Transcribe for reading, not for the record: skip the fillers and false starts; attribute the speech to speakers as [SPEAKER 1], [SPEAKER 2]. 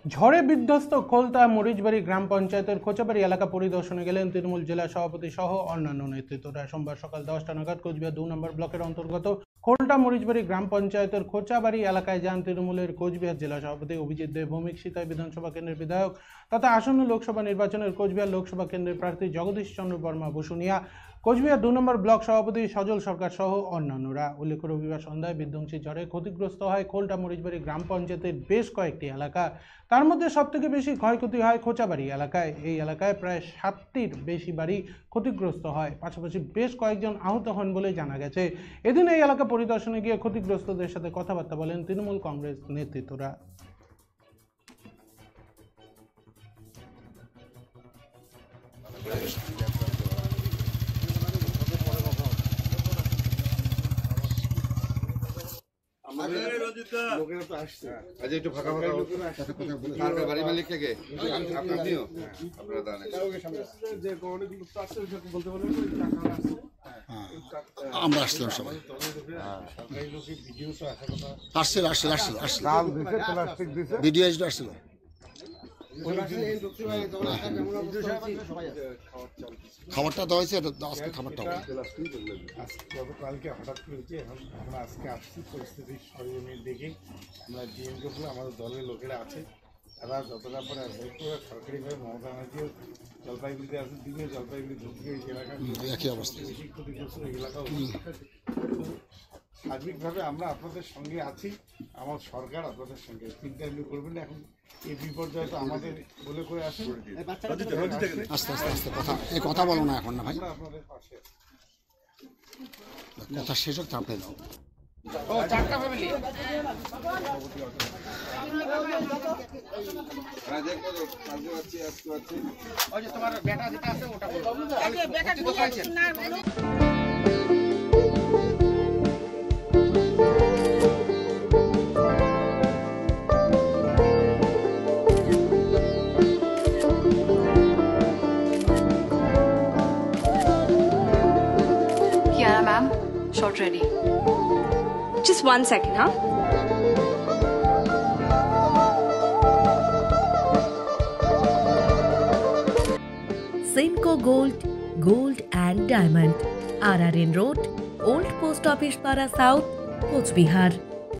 [SPEAKER 1] ঝড়ে বিধ্বস্ত খোলতা মরিচবাড়ি গ্রাম পঞ্চায়েতের খোঁচাবাড়ি এলাকা পরিদর্শনে গেলেন তৃণমূল জেলা সভাপতি সহ অন্যান্য নেতৃত্বরা। সোমবার সকাল 10টা নাগাদ কোচবিহার 2 নম্বর ব্লকের অন্তর্গত খোলতা মরিচবাড়ি গ্রাম পঞ্চায়েতের খোঁচাবাড়ি এলাকায় যান তৃণমূলের কোচবিহার জেলা সভাপতি অভিজিৎ দেব ভৌমিক, সিতাই বিধানসভা কেন্দ্রের বিধায়ক তথা আসন্ন লোকসভা নির্বাচনের কোচবিহার লোকসভা কেন্দ্রের প্রার্থী জগদীশ চন্দ্র বর্মা বসুনিয়া, কোচবিহার 2 নম্বর ব্লক সভাপতি সজল সরকার সহ অন্যান্যরা। উল্লেখ্য, রবিবার সন্ধ্যায় বিধ্বংসী ঝড়ে ক্ষতিগ্রস্ত হয় খোলতা মরিচবাড়ি গ্রাম পঞ্চায়েতের বেশ কয়েকটি এলাকা। তার মধ্যে সবথেকে বেশি ক্ষয়ক্ষতি হয় খোঁচাবাড়ি এলাকায়। এই এলাকায় প্রায় 7টির বেশি বাড়ি ক্ষতিগ্রস্ত হয়, পাশাপাশি বেশ কয়েকজন আহত হন বলে জানা গেছে। এদিন এই এলাকা পরিদর্শনে গিয়ে ক্ষতিগ্রস্তদের সাথে কথাবার্তা বলেন তৃণমূল কংগ্রেস নেতৃত্বরা।
[SPEAKER 2] আমরা আসলাম সবাই, ভিডিও আসছিল। খাবারটা দেওয়া হয়েছে, আজকে খাবারটা
[SPEAKER 3] গতকালকে হঠাৎ করেছে, এখন আমরা আজকে আসছি পরিস্থিতি সরজমিন দেখে। আমরা ডিএম করবো, আমাদের দলের লোকেরা আছে, তারা যতটা পরে হেল্প করে সরকারিভাবে মমতা ব্যানার্জিও জলপাইগুড়িতে আছে, দিনে জলপাইগুড়ি ধুপগুড়ি এই এলাকা
[SPEAKER 2] একই অবস্থা,
[SPEAKER 3] বেশি ক্ষতিগ্রস্ত এই এলাকা। সার্বিকভাবে আমরা আপনাদের সঙ্গে আছি, আমার সরকার আপনাদের সঙ্গে চিন্তা এমনি করবেন না। এখন এই বিপর্যয় তো আমাদের বলে করে আসে,
[SPEAKER 2] আস্তে আস্তে আস্তে কথা এই কথা বলো না এখন না ভাই,
[SPEAKER 3] আপনাদের পাশে
[SPEAKER 2] কথা শেষ হোক তারপরে দাও।
[SPEAKER 4] Yeah, ma'am. Shot ready. Just 1 second, huh?
[SPEAKER 5] Senco Gold and Diamond, RRN Road, Old Post Office Para South, Coach Bihar.